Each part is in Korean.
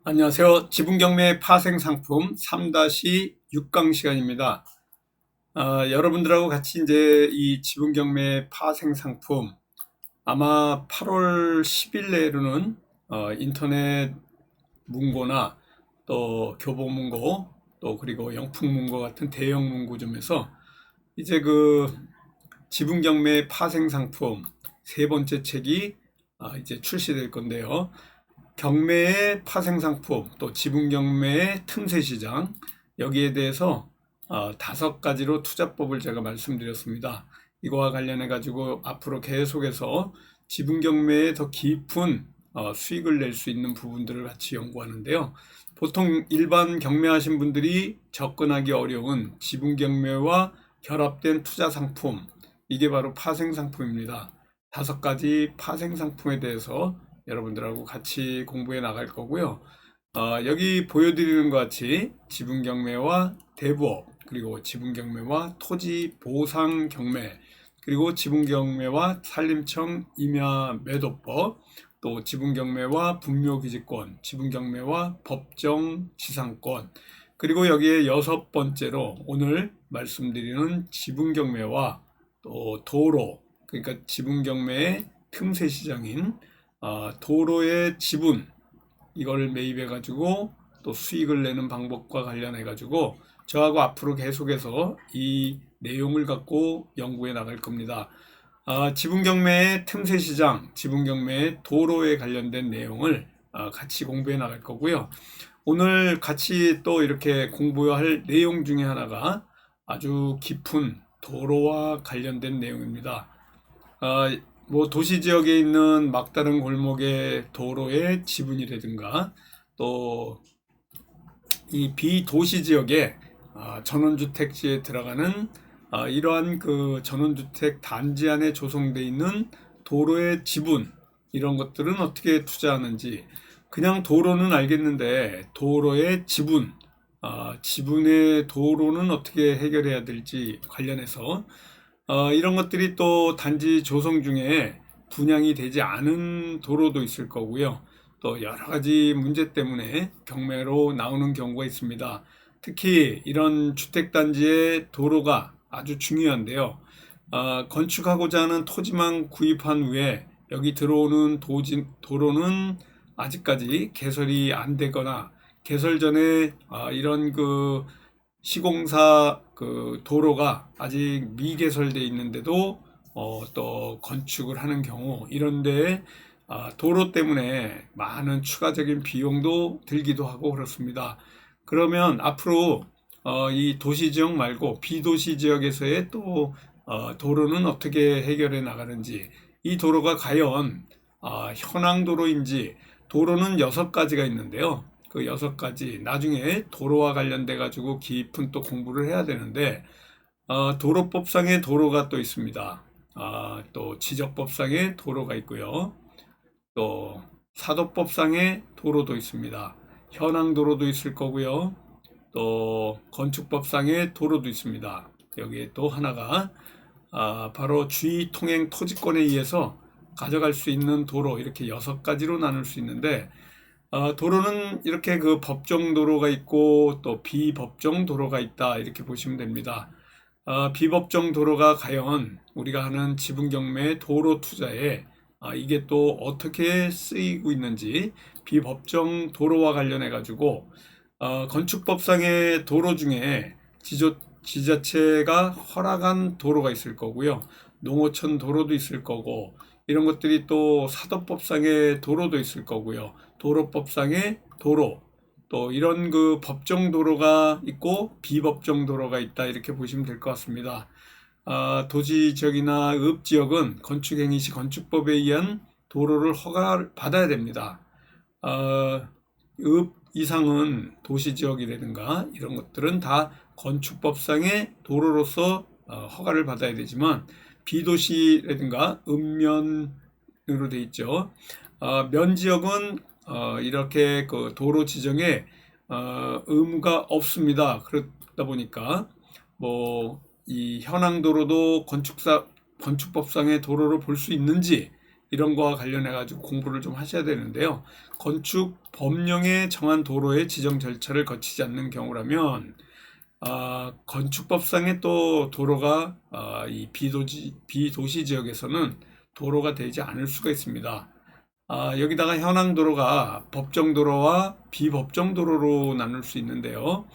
안녕하세요. 지분경매 파생상품 3-6강 시간입니다. 여러분들하고 같이 이제 이 지분경매 파생상품 아마 8월 10일 내로는 인터넷 문고나 또 교보문고 또 그리고 영풍문고 같은 대형 문고점에서 이제 그 지분경매 파생상품 세 번째 책이 이제 출시될 건데요. 경매의 파생상품, 또 지분경매의 틈새시장, 여기에 대해서 5가지로 투자법을 제가 말씀드렸습니다. 이거와 관련해 가지고 앞으로 계속해서 지분경매에 더 깊은 수익을 낼 수 있는 부분들을 같이 연구하는데요. 보통 일반 경매하신 분들이 접근하기 어려운 지분경매와 결합된 투자상품, 이게 바로 파생상품입니다. 5가지 파생상품에 대해서 여러분들하고 같이 공부해 나갈 거고요. 여기 보여드리는 것 같이 지분경매와 대부업, 그리고 지분경매와 토지보상경매, 그리고 지분경매와 산림청 임야매도법, 또 지분경매와 분묘기지권, 지분경매와 법정지상권, 그리고 여기에 6번째로 오늘 말씀드리는 지분경매와 또 도로, 그러니까 지분경매의 틈새 시장인 도로의 지분, 이걸 매입해 가지고 또 수익을 내는 방법과 관련해 가지고 저하고 앞으로 계속해서 이 내용을 갖고 연구해 나갈 겁니다. 지분경매의 틈새 시장, 지분경매의 도로에 관련된 내용을 같이 공부해 나갈 거고요. 오늘 같이 또 이렇게 공부할 내용 중에 하나가 아주 깊은 도로와 관련된 내용입니다. 뭐 도시 지역에 있는 막다른 골목의 도로의 지분이라든가 또 이 비도시 지역에 전원주택지에 들어가는 이러한 그 전원주택 단지 안에 조성되어 있는 도로의 지분, 이런 것들은 어떻게 투자하는지, 그냥 도로는 알겠는데 도로의 지분, 지분의 도로는 어떻게 해결해야 될지 관련해서 이런 것들이 또 단지 조성 중에 분양이 되지 않은 도로도 있을 거고요. 또 여러 가지 문제 때문에 경매로 나오는 경우가 있습니다. 특히 이런 주택단지의 도로가 아주 중요한데요. 건축하고자 하는 토지만 구입한 후에 여기 들어오는 도로는 아직까지 개설이 안 되거나 개설 전에 이런 그 시공사 그 도로가 아직 미개설되어 있는데도 또 건축을 하는 경우, 이런데 도로 때문에 많은 추가적인 비용도 들기도 하고 그렇습니다. 그러면 앞으로 이 도시 지역 말고 비도시 지역에서의 또 도로는 어떻게 해결해 나가는지, 이 도로가 과연 현황도로인지, 도로는 6가지가 있는데요. 그 6가지 나중에 도로와 관련돼 가지고 깊은 또 공부를 해야 되는데 도로법상의 도로가 또 있습니다. 또 지적법상의 도로가 있고요. 또 사도법상의 도로도 있습니다. 현황도로도 있을 거고요. 또 건축법상의 도로도 있습니다. 여기에 또 하나가 바로 주의통행 토지권에 의해서 가져갈 수 있는 도로, 이렇게 6가지로 나눌 수 있는데 도로는 이렇게 그 법정 도로가 있고 또 비법정 도로가 있다, 이렇게 보시면 됩니다. 비법정 도로가 과연 우리가 하는 지분경매 도로 투자에 이게 또 어떻게 쓰이고 있는지, 비법정 도로와 관련해 가지고 건축법상의 도로 중에 지자체가 허락한 도로가 있을 거고요. 농어촌 도로도 있을 거고, 이런 것들이 또 사도법상의 도로도 있을 거고요. 도로법상의 도로, 또 이런 그 법정 도로가 있고 비법정 도로가 있다, 이렇게 보시면 될 것 같습니다. 도시 지역이나 읍 지역은 건축행위 시 건축법에 의한 도로를 허가를 받아야 됩니다. 읍 이상은 도시 지역이라든가 이런 것들은 다 건축법상의 도로로서 허가를 받아야 되지만, 비도시라든가 읍면으로 돼 있죠. 면 지역은 이렇게 그 도로 지정에 의무가 없습니다. 그러다 보니까 뭐 이 현황도로도 건축법상의 도로로 볼 수 있는지, 이런 거와 관련해 가지고 공부를 좀 하셔야 되는데요. 건축 법령에 정한 도로의 지정 절차를 거치지 않는 경우라면 건축법상의 또 도로가 이 비도시 지역에서는 도로가 되지 않을 수가 있습니다. 여기다가 현황 도로가 법정 도로와 비법정 도로로 나눌 수 있는데요.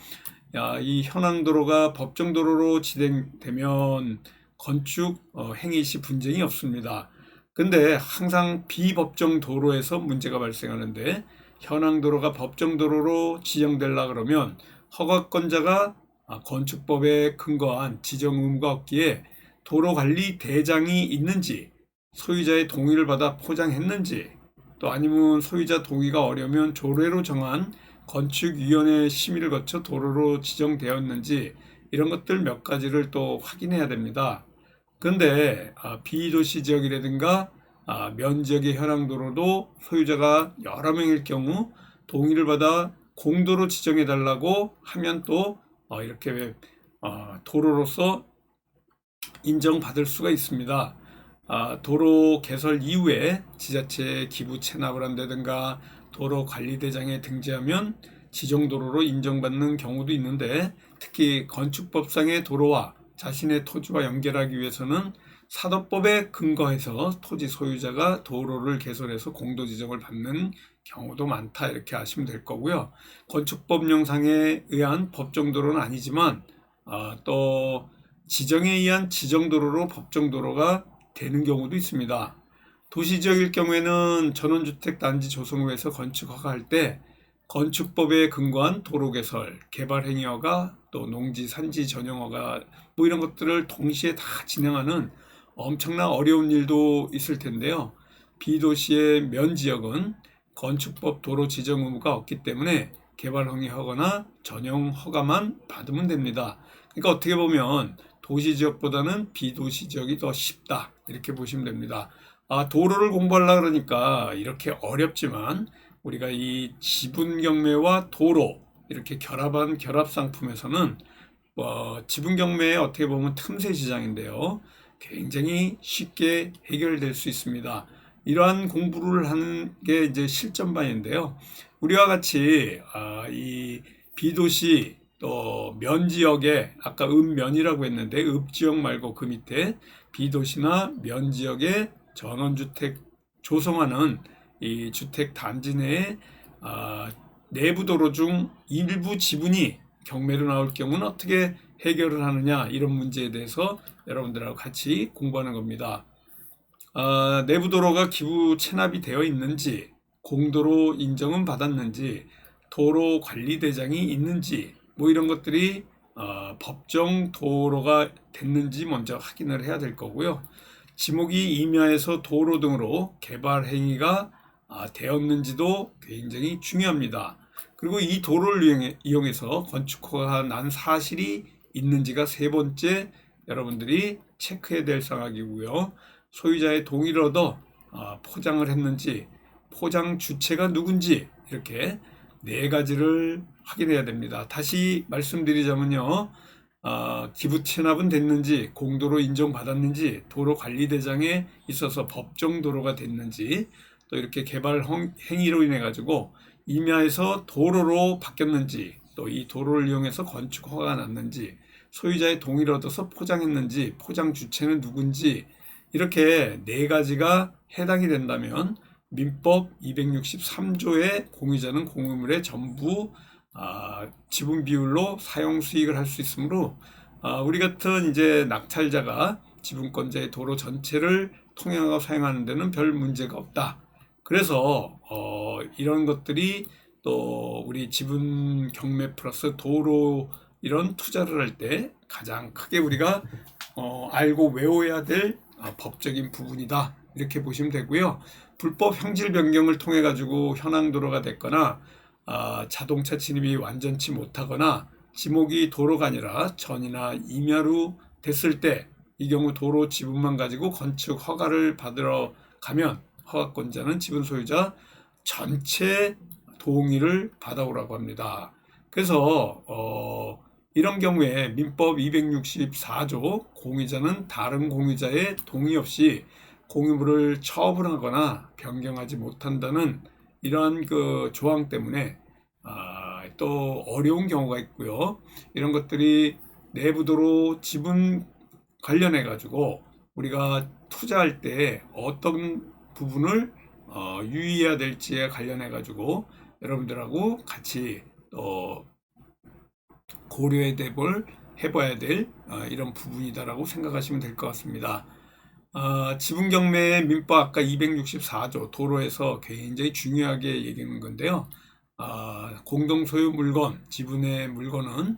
이 현황 도로가 법정 도로로 진행되면 건축 행위 시 분쟁이 없습니다. 근데 항상 비법정 도로에서 문제가 발생하는데 현황 도로가 법정 도로로 지정되려 그러면 허가권자가 건축법에 근거한 지정 의무가 없기에 도로관리 대장이 있는지, 소유자의 동의를 받아 포장했는지, 또 아니면 소유자 동의가 어려면 조례로 정한 건축위원회 심의를 거쳐 도로로 지정되었는지, 이런 것들 몇 가지를 또 확인해야 됩니다. 그런데 비도시 지역이라든가 면지역의 현황도로도 소유자가 여러 명일 경우 동의를 받아 공도로 지정해 달라고 하면 또 이렇게 도로로서 인정받을 수가 있습니다. 도로 개설 이후에 지자체에 기부 체납을 한다든가 도로 관리대장에 등재하면 지정도로로 인정받는 경우도 있는데, 특히 건축법상의 도로와 자신의 토지와 연결하기 위해서는 사도법에 근거해서 토지 소유자가 도로를 개설해서 공도 지정을 받는 경우도 많다, 이렇게 아시면 될 거고요. 건축법령상에 의한 법정도로는 아니지만 또 지정에 의한 지정도로로 법정도로가 되는 경우도 있습니다. 도시지역일 경우에는 전원주택 단지 조성을 위해서 건축 허가할 때 건축법에 근거한 도로 개설, 개발 행위 허가, 또 농지 산지 전용 허가 이런 것들을 동시에 다 진행하는 엄청난 어려운 일도 있을 텐데요. 비도시의 면지역은 건축법 도로 지정 의무가 없기 때문에 개발 행위 허가나 전용 허가만 받으면 됩니다. 그러니까 어떻게 보면 도시 지역보다는 비도시 지역이 더 쉽다, 이렇게 보시면 됩니다. 도로를 공부하려고 그러니까 이렇게 어렵지만 우리가 이 지분 경매와 도로 이렇게 결합한 결합 상품에서는 지분 경매에 어떻게 보면 틈새 시장인데요, 굉장히 쉽게 해결될 수 있습니다. 이러한 공부를 하는 게 이제 실전반인데요. 우리와 같이 이 비도시 또 면지역에 아까 읍면이라고 했는데 읍지역 말고 그 밑에 비도시나 면지역에 전원주택 조성하는 이 주택 단지 내에 내부 도로 중 일부 지분이 경매로 나올 경우는 어떻게 해결을 하느냐, 이런 문제에 대해서 여러분들하고 같이 공부하는 겁니다. 내부 도로가 기부 체납이 되어 있는지, 공도로 인정은 받았는지, 도로 관리 대장이 있는지 이런 것들이 법정 도로가 됐는지 먼저 확인을 해야 될 거고요. 지목이 임야에서 도로 등으로 개발 행위가 되었는지도 굉장히 중요합니다. 그리고 이 도로를 이용해서 건축허가가 난 사실이 있는지가 세 번째 여러분들이 체크해야 될 사항이고요. 소유자의 동의를 얻어 포장을 했는지, 포장 주체가 누군지, 이렇게 네 가지를 확인해야 됩니다. 다시 말씀드리자면요, 기부 체납은 됐는지, 공도로 인정받았는지, 도로 관리대장에 있어서 법정 도로가 됐는지, 또 이렇게 개발 행위로 인해 가지고 임야에서 도로로 바뀌었는지, 또 이 도로를 이용해서 건축 허가가 났는지, 소유자의 동의를 얻어서 포장했는지, 포장 주체는 누군지, 이렇게 네 가지가 해당이 된다면 민법 263조의 공유자는 공유물의 전부 지분 비율로 사용 수익을 할 수 있으므로 우리 같은 이제 낙찰자가 지분권자의 도로 전체를 통행하고 사용하는 데는 별 문제가 없다. 그래서 이런 것들이 또 우리 지분 경매 플러스 도로 이런 투자를 할 때 가장 크게 우리가 알고 외워야 될 법적인 부분이다, 이렇게 보시면 되고요. 불법 형질 변경을 통해 가지고 현황 도로가 됐거나 자동차 진입이 완전치 못하거나 지목이 도로가 아니라 전이나 임야로 됐을 때 이 경우 도로 지분만 가지고 건축 허가를 받으러 가면 허가권자는 지분 소유자 전체 동의를 받아오라고 합니다. 그래서 이런 경우에 민법 264조 공유자는 다른 공유자의 동의 없이 공유물을 처분하거나 변경하지 못한다는 이러한 그 조항 때문에 또 어려운 경우가 있고요. 이런 것들이 내부도로 지분 관련해 가지고 우리가 투자할 때 어떤 부분을 유의해야 될지에 관련해 가지고 여러분들하고 같이 또 해봐야 될 이런 부분이다라고 생각하시면 될 것 같습니다. 지분경매 민법 아까 264조 도로에서 굉장히 중요하게 얘기하는 건데요. 공동소유 물건, 지분의 물건은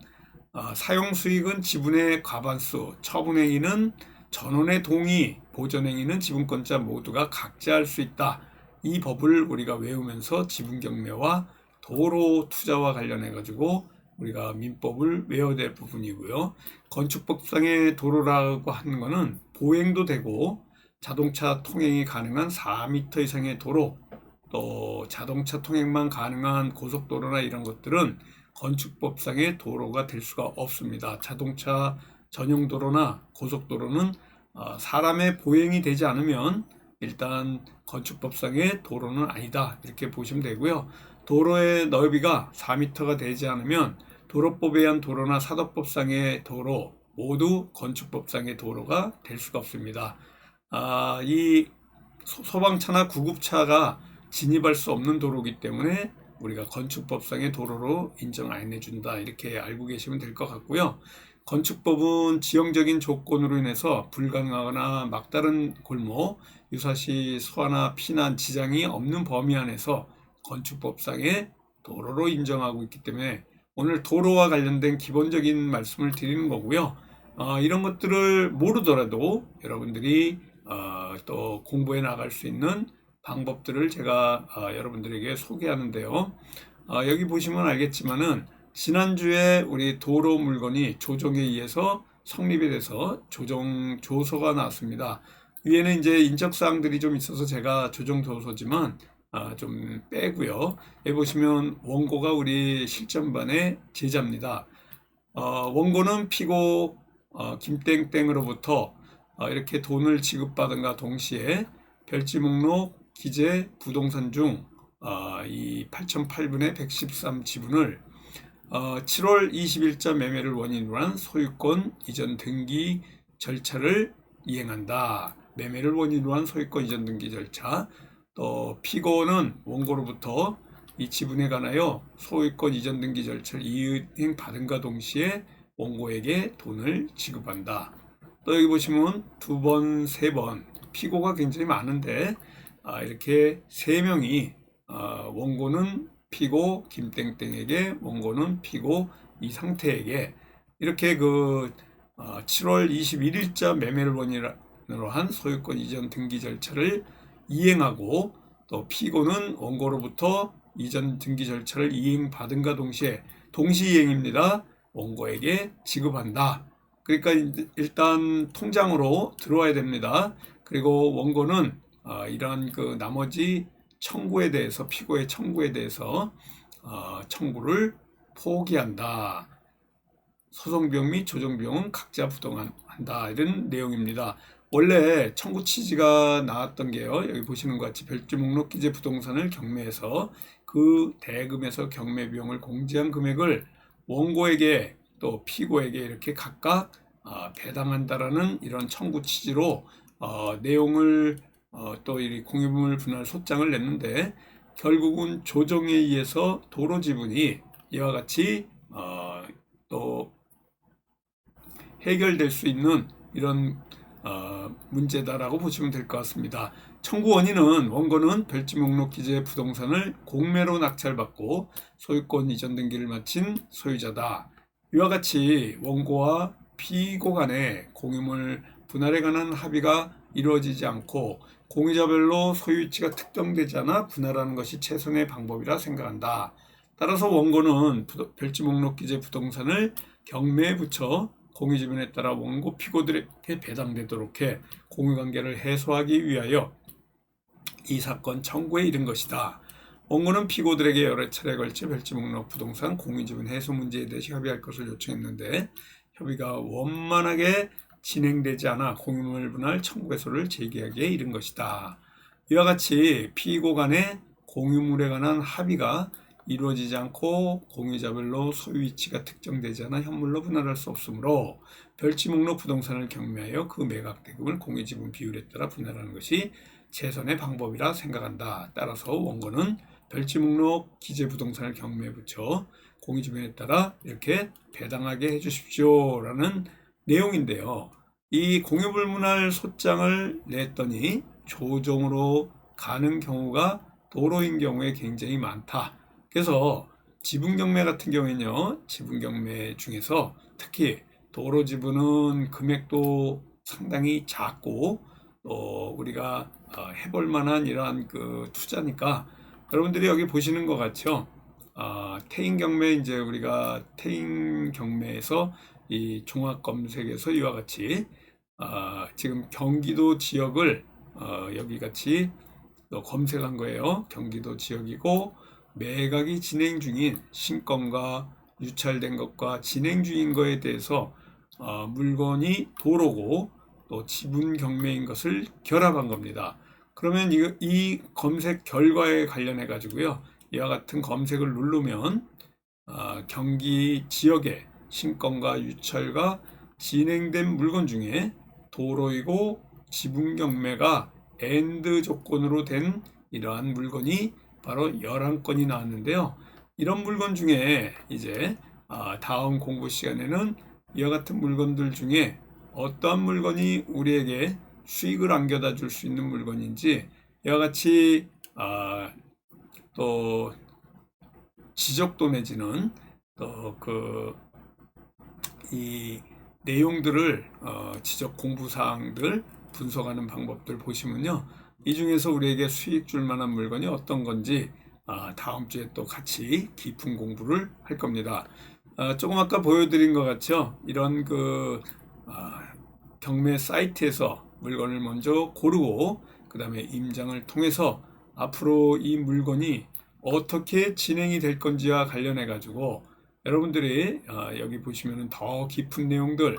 사용수익은 지분의 과반수, 처분행위는 전원의 동의, 보전행위는 지분권자 모두가 각자할 수 있다. 이 법을 우리가 외우면서 지분경매와 도로 투자와 관련해 가지고 우리가 민법을 외워야 될 부분이고요. 건축법상의 도로라고 하는 것은 보행도 되고 자동차 통행이 가능한 4m 이상의 도로, 또 자동차 통행만 가능한 고속도로나 이런 것들은 건축법상의 도로가 될 수가 없습니다. 자동차 전용 도로나 고속도로는 사람의 보행이 되지 않으면 일단 건축법상의 도로는 아니다, 이렇게 보시면 되고요. 도로의 넓이가 4m가 되지 않으면 도로법에 의한 도로나 사도법상의 도로 모두 건축법상의 도로가 될 수가 없습니다. 이 소방차나 구급차가 진입할 수 없는 도로이기 때문에 우리가 건축법상의 도로로 인정 안 해준다, 이렇게 알고 계시면 될 것 같고요. 건축법은 지형적인 조건으로 인해서 불가능하거나 막다른 골목, 유사시 소화나 피난 지장이 없는 범위 안에서 건축법상의 도로로 인정하고 있기 때문에 오늘 도로와 관련된 기본적인 말씀을 드리는 거고요. 이런 것들을 모르더라도 여러분들이 또 공부해 나갈 수 있는 방법들을 제가 여러분들에게 소개하는데요. 여기 보시면 알겠지만은 지난주에 우리 도로 물건이 조정에 의해서 성립이 돼서 조정 조서가 나왔습니다. 위에는 이제 인적 사항들이 좀 있어서 제가 조정 조서지만 좀 빼고요. 여기 보시면 원고가 우리 실전반의 제자입니다. 원고는 피고 김땡땡으로부터 이렇게 돈을 지급받은과 동시에 별지 목록 기재 부동산 중 이 8,008분의 113 지분을 7월 20일자 매매를 원인으로 한 소유권 이전 등기 절차를 이행한다. 매매를 원인으로 한 소유권 이전 등기 절차. 또 피고는 원고로부터 이 지분에 관하여 소유권 이전 등기 절차를 이행 받은과 동시에 원고에게 돈을 지급한다. 또 여기 보시면 두 번, 세 번 피고가 굉장히 많은데 이렇게 세 명이 원고는 피고 김땡땡에게, 원고는 피고 이상태에게 이렇게 7월 21일자 매매를 원인으로 한 소유권 이전 등기 절차를 이행하고, 또 피고는 원고로부터 이전 등기 절차를 이행받은과 동시에 동시이행입니다. 원고에게 지급한다. 그러니까 일단 통장으로 들어와야 됩니다. 그리고 원고는 이러한 나머지 청구에 대해서, 피고의 청구에 대해서 청구를 포기한다. 소송비용 및 조정비용은 각자 부담한다. 이런 내용입니다. 원래 청구 취지가 나왔던 게요. 여기 보시는 것 같이 별지 목록 기재 부동산을 경매해서 그 대금에서 경매 비용을 공제한 금액을 원고에게 또 피고에게 이렇게 각각 배당한다라는 이런 청구 취지로 내용을 또 이 공유물 분할 소장을 냈는데, 결국은 조정에 의해서 도로 지분이 이와 같이 또 해결될 수 있는 이런 문제다라고 보시면 될 것 같습니다. 청구 원인은 원고는 별지 목록 기재 부동산을 공매로 낙찰받고 소유권 이전 등기를 마친 소유자다. 이와 같이 원고와 피고 간의 공유물 분할에 관한 합의가 이루어지지 않고 공유자별로 소유위치가 특정되지 않아 분할하는 것이 최선의 방법이라 생각한다. 따라서 원고는 별지 목록 기재 부동산을 경매에 붙여 공유지분에 따라 원고 피고들에게 배당되도록 해 공유관계를 해소하기 위하여 이 사건 청구에 이른 것이다. 원고는 피고들에게 여러 차례에 걸쳐 별지 목록 부동산 공유지분 해소 문제에 대해 협의할 것을 요청했는데 협의가 원만하게 진행되지 않아 공유물 분할 청구해소를 제기하기에 이른 것이다. 이와 같이 피고 간의 공유물에 관한 합의가 이루어지지 않고 공유자별로 소유 위치가 특정되지 않아 현물로 분할할 수 없으므로 별지 목록 부동산을 경매하여 그 매각 대금을 공유지분 비율에 따라 분할하는 것이 최선의 방법이라 생각한다. 따라서 원고는 별지 목록 기재 부동산을 경매에 붙여 공유지분에 따라 이렇게 배당하게 해주십시오 라는 내용인데요. 이 공유불문할 소장을 냈더니 조정으로 가는 경우가 도로인 경우에 굉장히 많다. 그래서 지분경매 같은 경우에는요, 지분경매 중에서 특히 도로 지분은 금액도 상당히 작고 우리가 해볼 만한 이러한 그 투자니까 여러분들이 여기 보시는 것 같죠? 태인 경매, 이제 우리가 태인 경매에서 이 종합 검색에서 이와 같이 지금 경기도 지역을 여기 같이 검색한 거예요. 경기도 지역이고 매각이 진행 중인 신건과 유찰된 것과 진행 중인 것에 대해서 물건이 도로고 또 지분 경매인 것을 결합한 겁니다. 그러면 이 검색 결과에 관련해 가지고요, 이와 같은 검색을 누르면 경기 지역의 신건과 유찰과 진행된 물건 중에 도로이고 지분 경매가 AND 조건으로 된 이러한 물건이 바로 11건이 나왔는데요. 이런 물건 중에 이제 다음 공부 시간에는 이와 같은 물건들 중에 어떠한 물건이 우리에게 수익을 안겨다 줄 수 있는 물건인지 이와 같이 또 지적도 내지는 또 이 내용들을 지적 공부사항들 분석하는 방법들 보시면요, 이 중에서 우리에게 수익 줄 만한 물건이 어떤 건지 다음 주에 또 같이 깊은 공부를 할 겁니다. 조금 아까 보여드린 것 같죠? 이런 경매 사이트에서 물건을 먼저 고르고 그 다음에 임장을 통해서 앞으로 이 물건이 어떻게 진행이 될 건지와 관련해 가지고 여러분들이 여기 보시면은 더 깊은 내용들,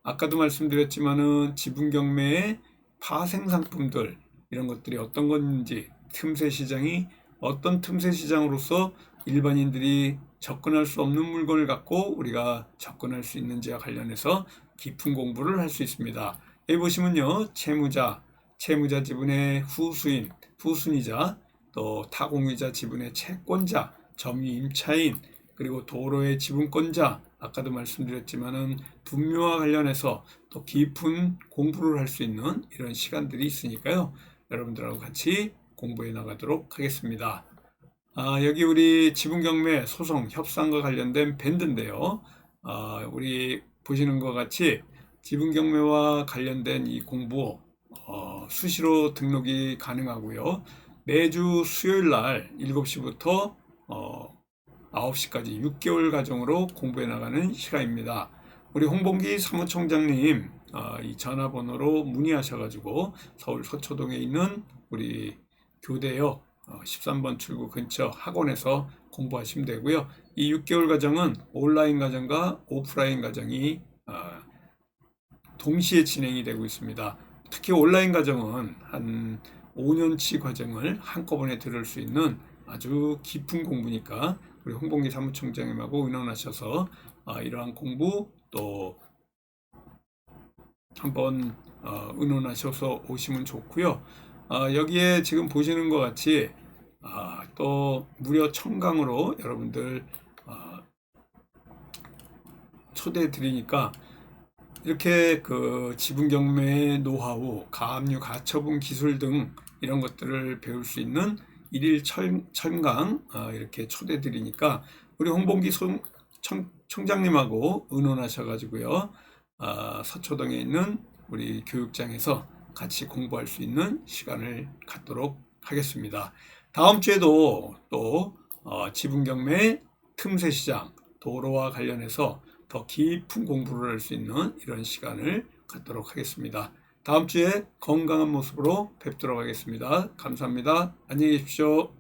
아까도 말씀드렸지만은 지분 경매의 파생 상품들, 이런 것들이 어떤 건지, 틈새 시장이 어떤 틈새 시장으로서 일반인들이 접근할 수 없는 물건을 갖고 우리가 접근할 수 있는지와 관련해서 깊은 공부를 할 수 있습니다. 여기 보시면요, 채무자 지분의 후수인, 후순위자, 또 타공유자 지분의 채권자, 점유 임차인, 그리고 도로의 지분권자, 아까도 말씀드렸지만은 분묘와 관련해서 또 깊은 공부를 할 수 있는 이런 시간들이 있으니까요, 여러분들하고 같이 공부해 나가도록 하겠습니다. 여기 우리 지분경매 소송 협상과 관련된 밴드인데요. 우리 보시는 것 같이 지분경매와 관련된 이 공부 수시로 등록이 가능하고요. 매주 수요일 날 7시부터 9시까지 6개월 과정으로 공부해 나가는 시간입니다. 우리 홍봉기 사무총장님 이 전화번호로 문의하셔가지고 서울 서초동에 있는 우리 교대역 13번 출구 근처 학원에서 공부하시면 되고요. 이 6개월 과정은 온라인 과정과 오프라인 과정이 동시에 진행이 되고 있습니다. 특히 온라인 과정은 한 5년치 과정을 한꺼번에 들을 수 있는 아주 깊은 공부니까 우리 홍봉기 사무총장님하고 의논하셔서 이러한 공부 또 한번 의논하셔서 오시면 좋고요. 여기에 지금 보시는 것 같이 또 무료 청강으로 여러분들 초대해 드리니까 이렇게 지분 경매의 노하우, 가압류, 가처분 기술 등 이런 것들을 배울 수 있는 일일 청강 이렇게 초대 드리니까 우리 홍봉기 총장님하고 의논하셔가지고요, 서초동에 있는 우리 교육장에서 같이 공부할 수 있는 시간을 갖도록 하겠습니다. 다음 주에도 또 지분 경매, 틈새 시장, 도로와 관련해서 더 깊은 공부를 할 수 있는 이런 시간을 갖도록 하겠습니다. 다음 주에 건강한 모습으로 뵙도록 하겠습니다. 감사합니다. 안녕히 계십시오.